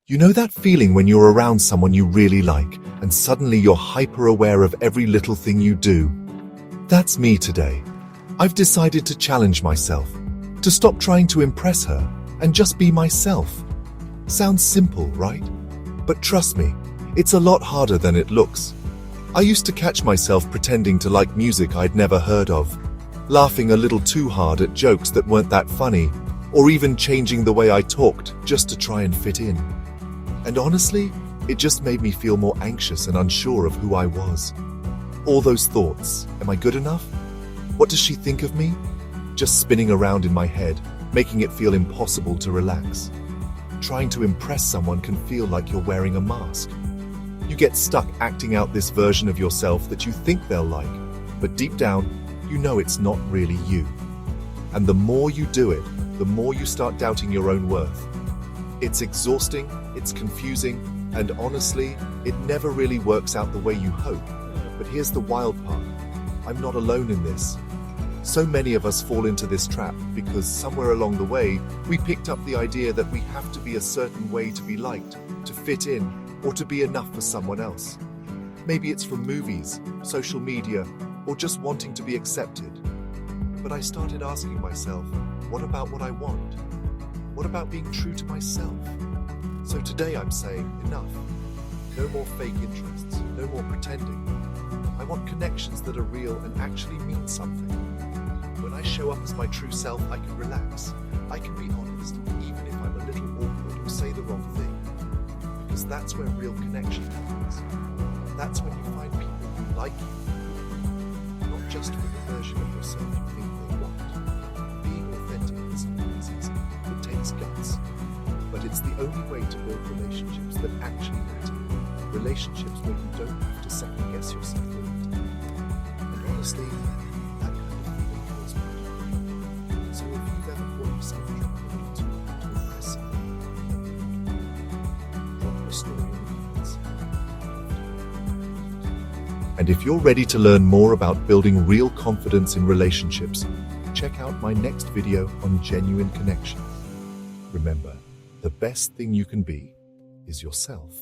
You know that feeling when you're around someone you really like, and suddenly you're hyper-aware of every little thing you do? That's me today. I've decided to challenge myself, to stop trying to impress her, and just be myself. Sounds simple, right? But trust me, it's a lot harder than it looks. I used to catch myself pretending to like music I'd never heard of, laughing a little too hard at jokes that weren't that funny, or even changing the way I talked just to try and fit in. And honestly, it just made me feel more anxious and unsure of who I was. All those thoughts, am I good enough? What does she think of me? Just spinning around in my head, making it feel impossible to relax. Trying to impress someone can feel like you're wearing a mask. You get stuck acting out this version of yourself that you think they'll like, but deep down, you know it's not really you. And the more you do it, the more you start doubting your own worth. It's exhausting, it's confusing, and honestly, it never really works out the way you hope. But here's the wild part. I'm not alone in this. So many of us fall into this trap because somewhere along the way, we picked up the idea that we have to be a certain way to be liked, to fit in, or to be enough for someone else. Maybe it's from movies, social media, or just wanting to be accepted. But I started asking myself, what about what I want? What about being true to myself? So today I'm saying, enough. No more fake interests, no more pretending. I want connections that are real and actually mean something. When I show up as my true self, I can relax. I can be honest, even if I'm a little awkward or say the wrong thing. Because that's where real connection happens. That's when you find people who like you, not just for the version of yourself you think they want. Being authentic isn't easy. It takes guts. But it's the only way to build relationships that actually matter. Relationships where you don't have to second guess yourself all the time. And honestly, that kind of feeling feels good. So if you've ever caught yourself trying a little too hard to impress someone, drop your story in the comments. And if you're ready to learn more about building real confidence in relationships, check out my next video on genuine connection. Remember, the best thing you can be is yourself.